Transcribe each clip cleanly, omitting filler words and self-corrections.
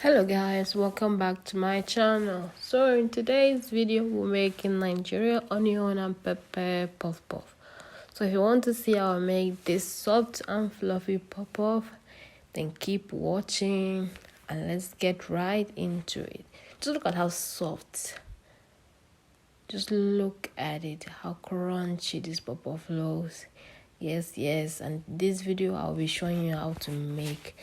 Hello guys, welcome back to my channel. So in today's video we're making Nigerian onion and pepper puff puff. So if you want to see how I make this soft and fluffy puff puff, then keep watching and let's get right into it. Just look at how soft. Just look at it, how crunchy this puff puff looks. Yes, and this video I'll be showing you how to make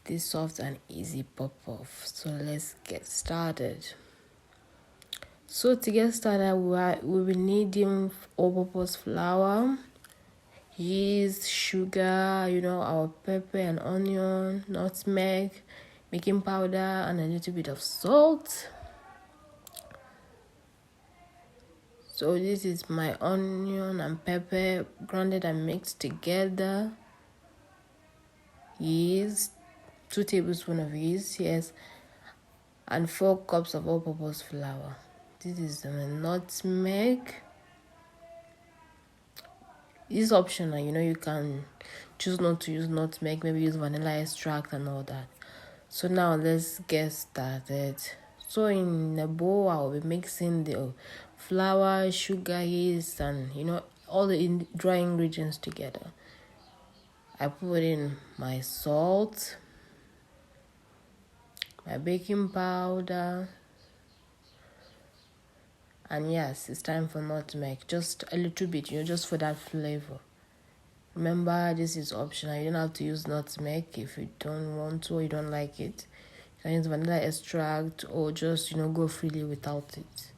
this soft and easy puff-puff. So let's get started. So to get started, we will be needing all-purpose flour, yeast, sugar, our pepper and onion, nutmeg, baking powder, and a little bit of salt. So this is my onion and pepper grounded and mixed together. Yeast, 2 tablespoons of yeast, yes, and 4 cups of all-purpose flour. This is the nutmeg. It's optional, you can choose not to use nutmeg, maybe use vanilla extract and all that. So now let's get started. So in a bowl, I'll be mixing the flour, sugar, yeast, and all the dry ingredients together. I put in my salt, my baking powder, and yes, it's time for nutmeg. Just a little bit, just for that flavor. Remember, this is optional. You don't have to use nutmeg if you don't want to or you don't like it. You can use vanilla extract or just, go freely without it.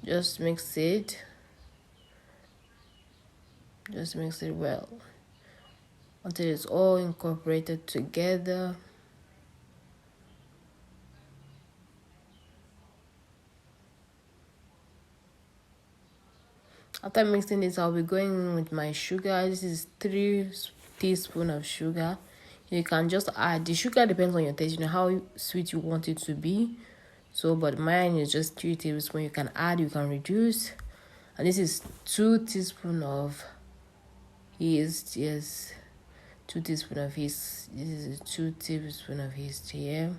Just mix it. Just mix it well until it's all incorporated together. After mixing this, I'll be going in with my sugar. This is 3 teaspoons of sugar. You can just add. The sugar depends on your taste, how sweet you want it to be. So, but mine is just 3 tablespoons. You can add, you can reduce. And this is 2 teaspoons of yeast. Yes, 2 teaspoons of yeast. This is 2 tablespoons of yeast here.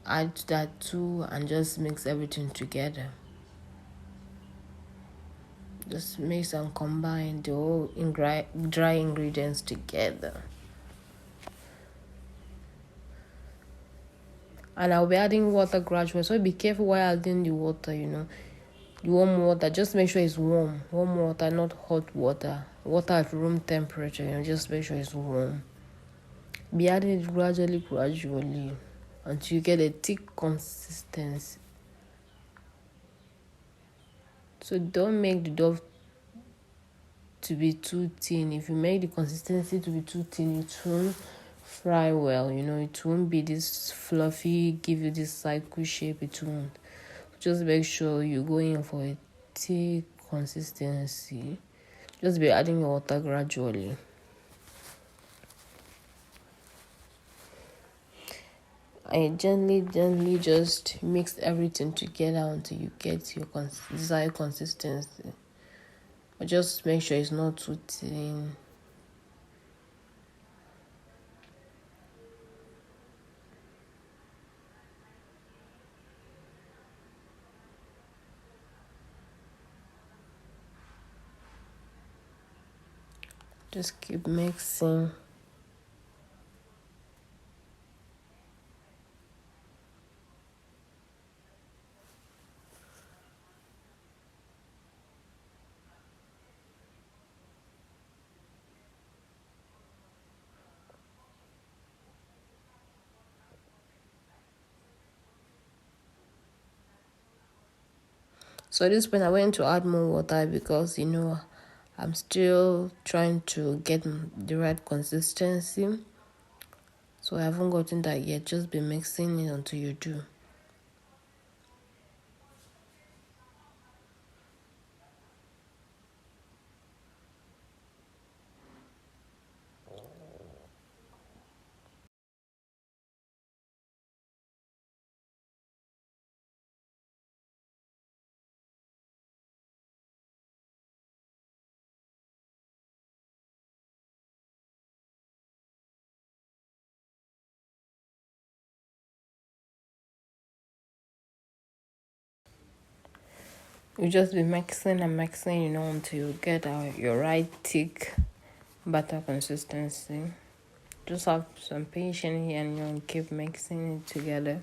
Add that too and just mix everything together. Just mix and combine the whole dry ingredients together. And I'll be adding water gradually, so be careful while adding the water, the warm water. Just make sure it's warm water, not hot water at room temperature. Just make sure it's warm. Be adding it gradually until you get a thick consistency. So don't make the dough to be too thin. If you make the consistency to be too thin, it won't fry well. It won't be this fluffy, give you this circle shape. It won't. Just make sure you go in for a thick consistency. Just be adding your water gradually. And gently just mix everything together until you get your desired consistency. But just make sure it's not too thin. Just keep mixing. So at this point, I went to add more water because, I'm still trying to get the right consistency. So I haven't gotten that yet. Just be mixing it until you do. You just be mixing and mixing, until you get your right thick butter consistency. Just have some patience here and keep mixing it together.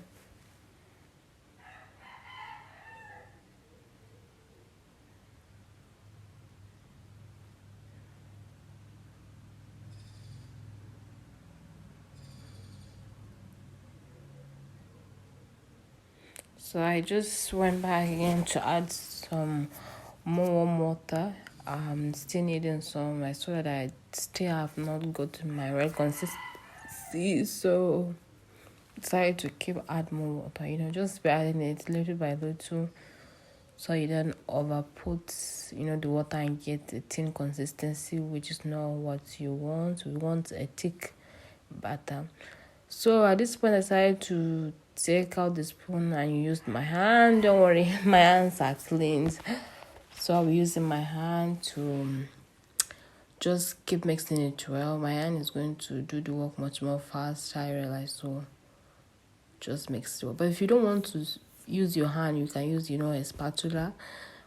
So I just went back again to add some more warm water. I'm still needing some. I saw that I still have not gotten my right consistency, so decided to keep add more water. Just be adding it little by little, so you don't over put the water and get a thin consistency, which is not what you want. We want a thick batter. So at this point I decided to take out the spoon and use my hand. Don't worry, my hands are clean, so I'll be using my hand to just keep mixing it well. My hand is going to do the work much more fast, I realize. So just mix it well. But if you don't want to use your hand, you can use a spatula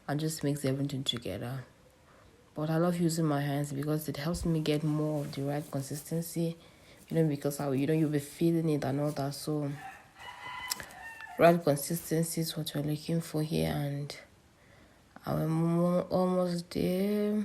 and just mix everything together. But I love using my hands because it helps me get more of the right consistency, because you'll be feeling it and all that. So right consistency is what we're looking for here, and I'm almost there.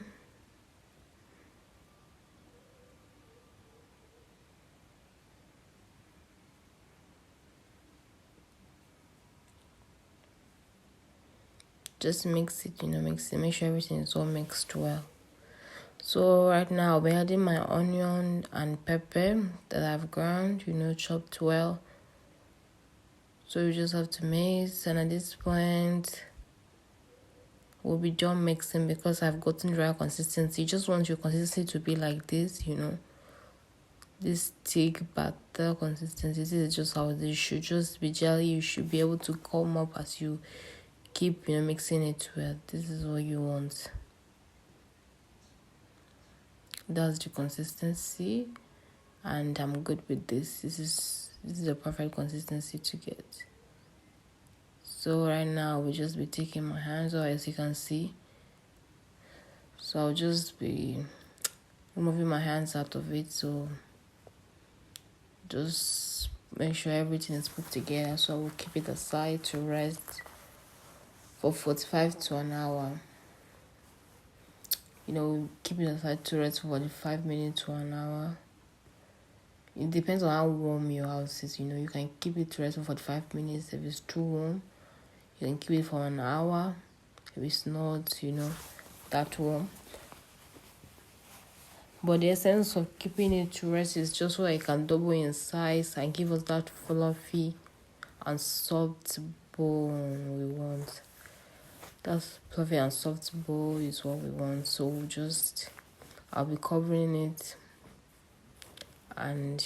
Just mix it, make sure everything is all mixed well. So right now I'll be adding my onion and pepper that I've ground, chopped well. So you just have to mix, and at this point we'll be done mixing because I've gotten the right consistency. You just want your consistency to be like this, this thick batter consistency. This is just how it should just be jelly. You should be able to come up as you keep mixing it well. This is what you want. That's the consistency, and I'm good with this. This is the perfect consistency to get. So right now we'll just be taking my hands off, as you can see. So I'll just be removing my hands out of it. So just make sure everything is put together. So we'll keep it aside to rest for 45 to an hour. Keep it aside to rest for 45 minutes to an hour. It depends on how warm your house is. You can keep it to rest for 45 minutes. If it's too warm, you can keep it for an hour. If it's not, that warm. But the essence of keeping it to rest is just so it can double in size and give us that fluffy and soft bone we want. That fluffy and soft bowl is what we want. So I'll be covering it and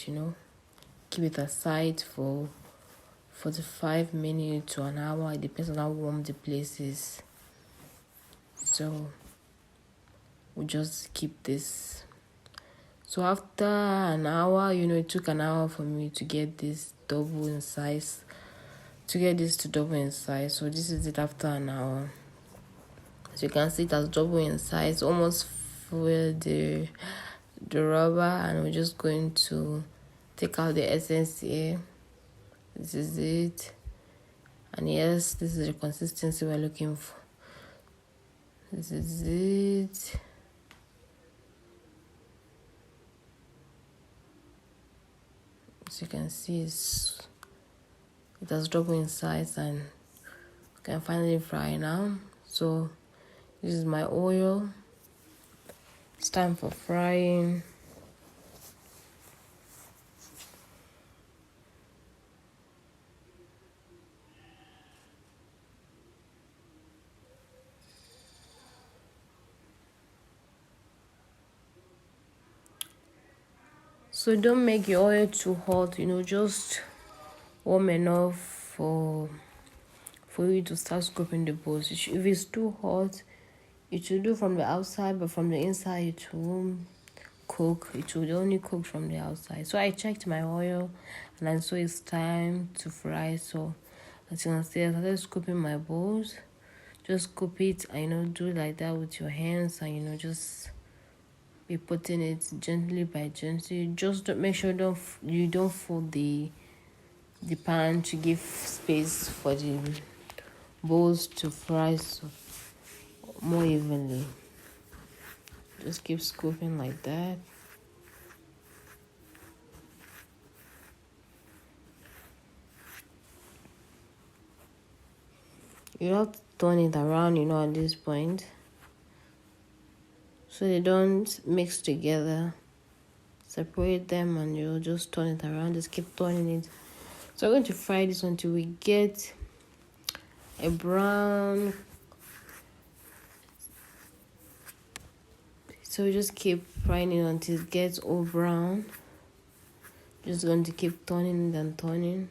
keep it aside for 45 minutes to an hour. It depends on how warm the place is. So we'll just keep this. So after an hour, it took an hour for me to get this double in size. To get this to double in size. So this is it after an hour. As you can see, it has double in size, almost full the rubber, and we're just going to take out the essence here. This is it, and yes, this is the consistency we're looking for. This is it. As you can see, it has double in size, and you can finally fry now. So this is my oil. It's time for frying. So don't make your oil too hot, just warm enough for you to start scooping the balls. If it's too hot, it should do from the outside, but from the inside it won't cook. It will only cook from the outside. So I checked my oil, and I saw it's time to fry. So as you can see, I started scooping my balls just scoop it and do like that with your hands, and just be putting it gently by gently. Just to make sure you don't fold the pan to give space for the bowls to fry more evenly. Just keep scooping like that. You have to turn it around, at this point, so they don't mix together. Separate them and you'll just turn it around. Just keep turning it. So we're going to fry this until we get a brown. So we just keep frying it until it gets all brown. Just going to keep turning and turning.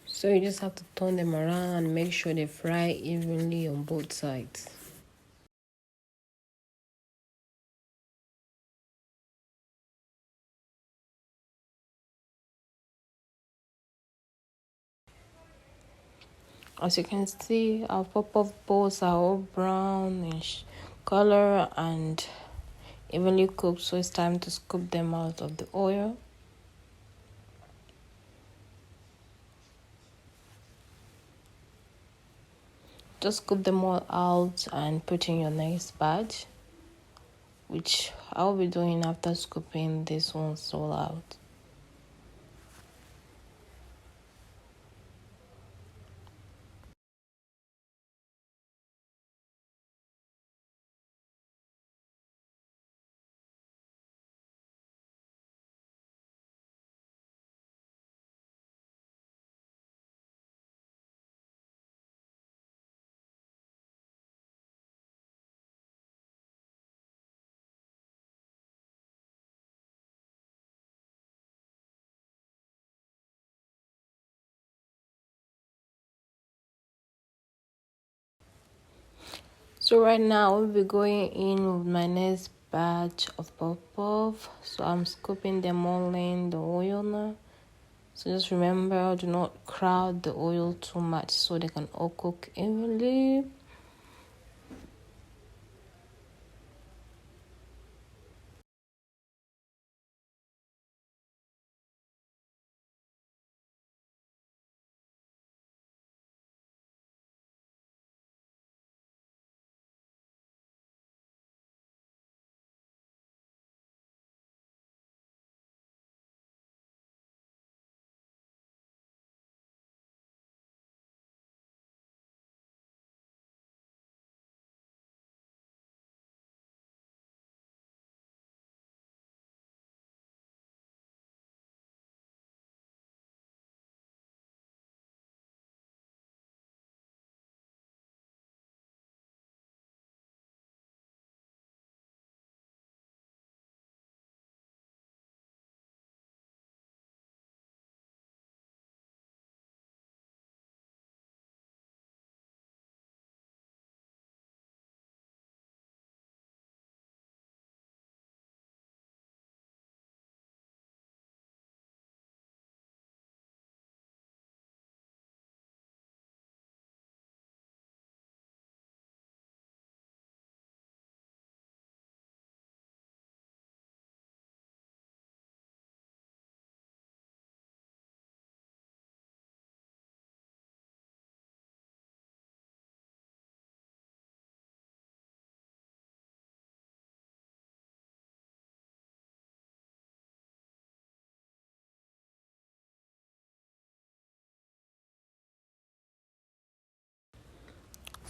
So you just have to turn them around and make sure they fry evenly on both sides. As you can see, our puff-puff balls are all brownish color and evenly cooked, so it's time to scoop them out of the oil. Just scoop them all out and put in your next batch, which I'll be doing after scooping this one's all out. So right now I'll be going in with my next batch of puff. So I'm scooping them all in the oil now. So just remember, do not crowd the oil too much so they can all cook evenly.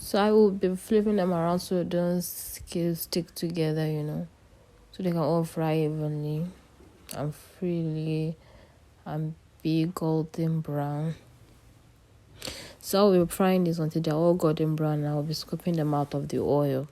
So I will be flipping them around so it don't stick together, so they can all fry evenly and freely and be golden brown. So I'll be frying this until they're all golden brown, and I'll be scooping them out of the oil.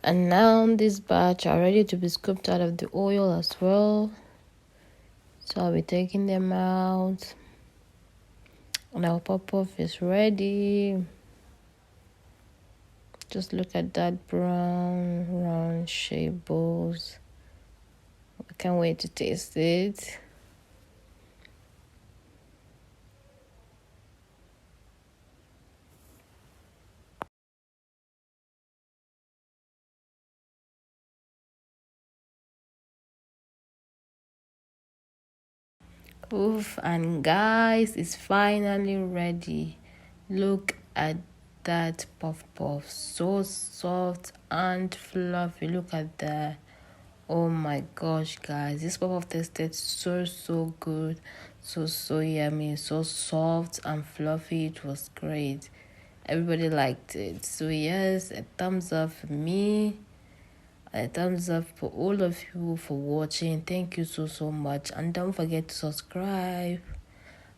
And now this batch are ready to be scooped out of the oil as well. So I'll be taking them out. And our puff is ready. Just look at that brown, round shape balls. I can't wait to taste it. Oof, and guys, it's finally ready. Look at that puff, so soft and fluffy. Look at that. Oh my gosh, guys, this puff tasted so good, so yummy, so soft and fluffy. It was great. Everybody liked it. So yes, a thumbs up for me. A thumbs up for all of you for watching. Thank you so much, and don't forget to subscribe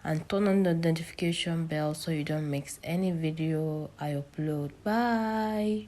and turn on the notification bell so you don't miss any video I upload. Bye.